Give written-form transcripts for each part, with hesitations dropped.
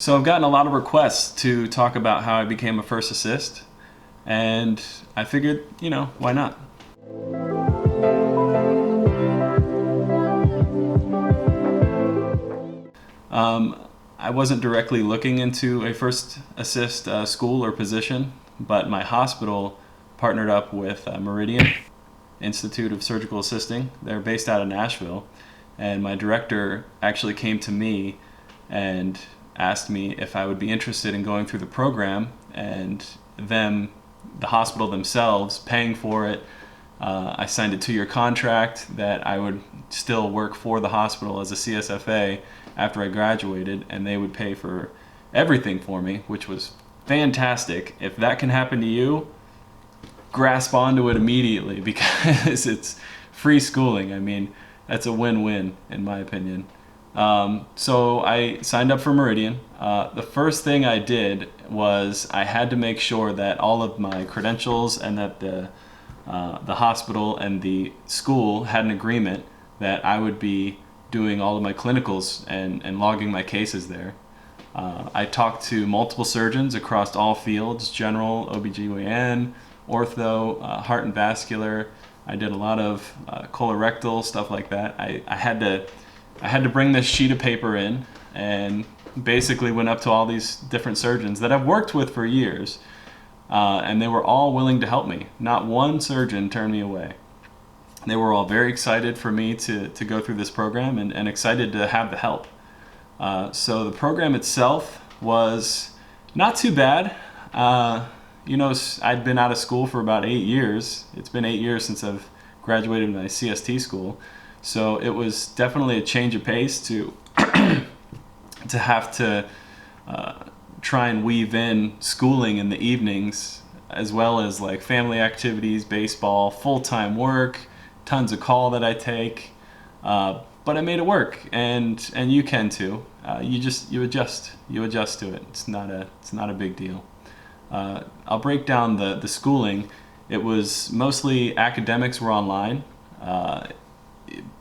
So I've gotten a lot of requests to talk about how I became a first assist, and I figured, why not? I wasn't directly looking into a first assist school or position, but my hospital partnered up with Meridian Institute of Surgical Assisting. They're based out of Nashville, and my director actually came to me and asked me if I would be interested in going through the program, and the hospital themselves, paying for it. I signed a 2-year contract that I would still work for the hospital as a CSFA after I graduated, and they would pay for everything for me, which was fantastic. If that can happen to you, grasp onto it immediately because it's free schooling. I mean, that's a win-win in my opinion. So I signed up for Meridian. The first thing I did was I had to make sure that all of my credentials and that the hospital and the school had an agreement that I would be doing all of my clinicals and logging my cases there. I talked to multiple surgeons across all fields: general, OBGYN, ortho, heart and vascular. I did a lot of colorectal stuff like that. I had to bring this sheet of paper in and basically went up to all these different surgeons that I've worked with for years, and they were all willing to help me. Not one surgeon turned me away. They were all very excited for me to go through this program and excited to have the help. So the program itself was not too bad. I'd been out of school for about 8 years. It's been 8 years since I've graduated my CST school. So it was definitely a change of pace to have to try and weave in schooling in the evenings, as well as like family activities, baseball, full-time work, tons of call that I take. But I made it work, and you can too. You adjust to it. It's not a big deal. I'll break down the schooling. It was mostly academics were online.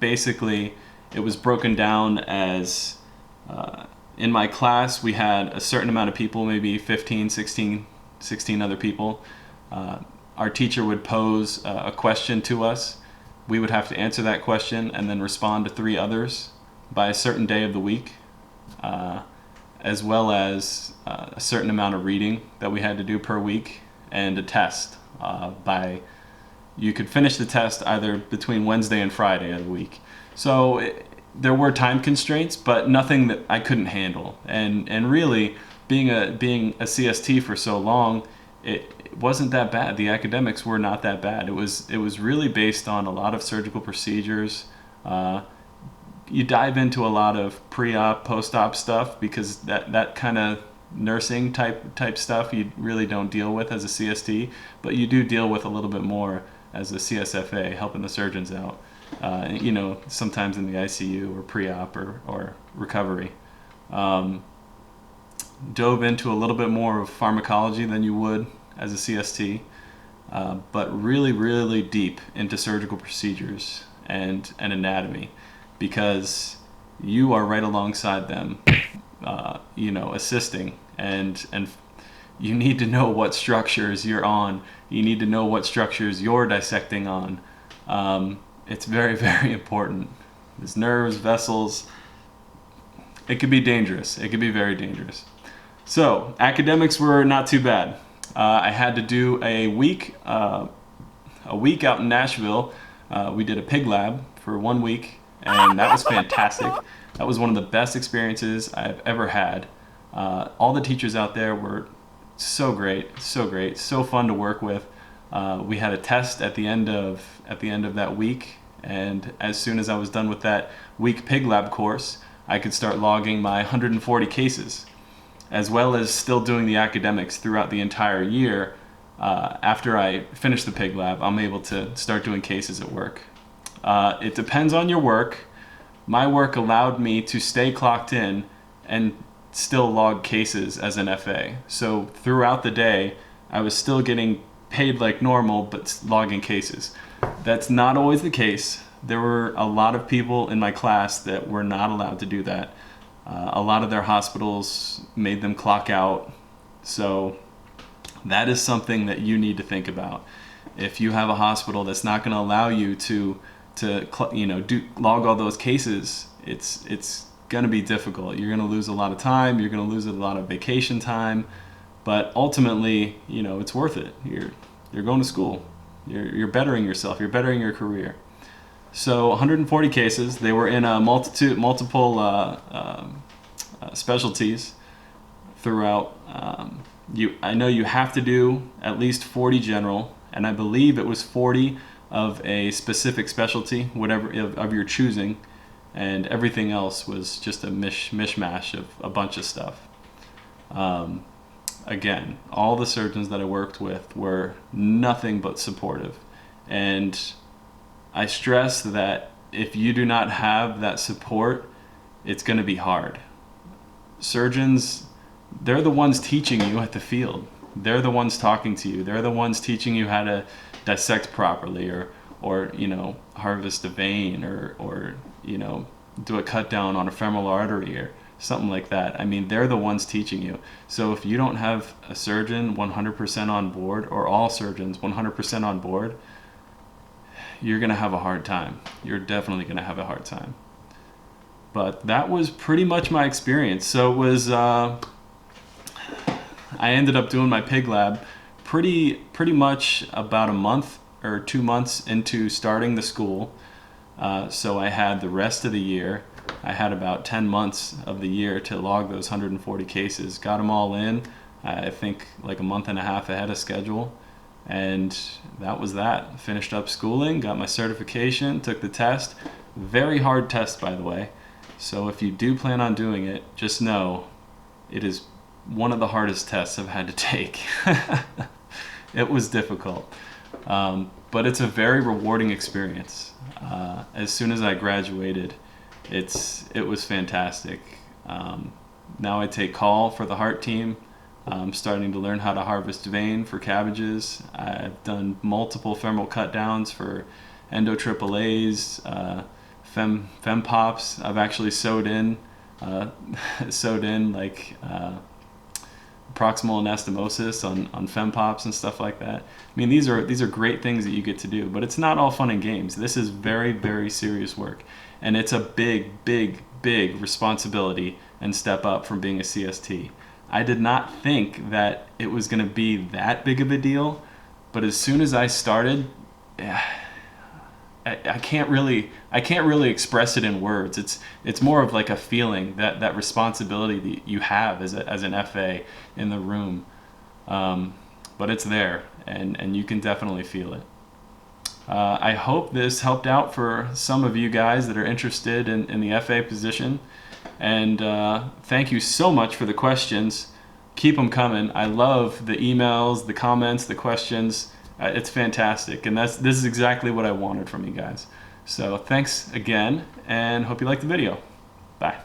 Basically, it was broken down as in my class we had a certain amount of people, maybe 15, 16 other people. Our teacher would pose a question to us. We would have to answer that question and then respond to 3 others by a certain day of the week, as well as a certain amount of reading that we had to do per week, and a test. You could finish the test either between Wednesday and Friday of the week. So there were time constraints, but nothing that I couldn't handle. And really, being a CST for so long, it wasn't that bad. The academics were not that bad. It was really based on a lot of surgical procedures. You dive into a lot of pre-op, post-op stuff, because that kind of nursing type stuff you really don't deal with as a CST, but you do deal with a little bit more as a CSFA, helping the surgeons out. Sometimes in the ICU or pre-op or recovery. Dove into a little bit more of pharmacology than you would as a CST, but really, really deep into surgical procedures and anatomy, because you are right alongside them, assisting, and you need to know what structures you're on. You need to know what structures you're dissecting on. It's very, very important. There's nerves, vessels. It could be dangerous. It could be very dangerous. So academics were not too bad. I had to do a week out in Nashville. We did a pig lab for 1 week, and that was fantastic. That was one of the best experiences I've ever had. All the teachers out there were so great, so fun to work with. We had a test at the end of that week, and as soon as I was done with that week pig lab course, I could start logging my 140 cases, as well as still doing the academics throughout the entire year. After I finish the pig lab, I'm able to start doing cases at work. It depends on your work. My work allowed me to stay clocked in and still log cases as an FA. So throughout the day, I was still getting paid like normal, but logging cases. That's not always the case. There were a lot of people in my class that were not allowed to do that. A lot of their hospitals made them clock out. So that is something that you need to think about. If you have a hospital that's not going to allow you to log all those cases, it's going to be difficult. You're going to lose a lot of time. You're going to lose a lot of vacation time. But ultimately, it's worth it. You're going to school. You're bettering yourself. You're bettering your career. So 140 cases. They were in a multiple specialties throughout. I know you have to do at least 40 general, and I believe it was 40 of a specific specialty, whatever of your choosing, and everything else was just a mishmash of a bunch of stuff. Again, all the surgeons that I worked with were nothing but supportive, and I stress that if you do not have that support, it's going to be hard. Surgeons, they're the ones teaching you at the field. They're the ones talking to you. They're the ones teaching you how to dissect properly, or harvest a vein, or do a cut down on a femoral artery or something like that. I mean, they're the ones teaching you. So if you don't have a surgeon 100% on board, or all surgeons 100% on board, you're going to have a hard time. You're definitely going to have a hard time. But that was pretty much my experience. So it was, I ended up doing my pig lab pretty much about a month or 2 months into starting the school. So I had the rest of the year. I had about 10 months of the year to log those 140 cases. Got them all in, I think like a month and a half ahead of schedule. And that was that. Finished up schooling, got my certification, took the test. Very hard test, by the way. So if you do plan on doing it, just know it is one of the hardest tests I've had to take. It was difficult. But it's a very rewarding experience. As soon as I graduated, it was fantastic. Now I take call for the heart team. I'm starting to learn how to harvest vein for cabbages. I've done multiple femoral cut downs for endo AAAs, fem pops. I've actually sewed in like proximal anastomosis on fem pops and stuff like that. I mean, these are great things that you get to do, but it's not all fun and games. This is very, very serious work, and it's a big responsibility and step up from being a CST. I did not think that it was going to be that big of a deal, but as soon as I started, I can't really express it in words. It's more of like a feeling, that responsibility that you have as an FA in the room, but it's there, and you can definitely feel it. I hope this helped out for some of you guys that are interested in the FA position, and thank you so much for the questions. Keep them coming. I love the emails, the comments, the questions. It's fantastic, and this is exactly what I wanted from you guys. So thanks again, and hope you liked the video. Bye.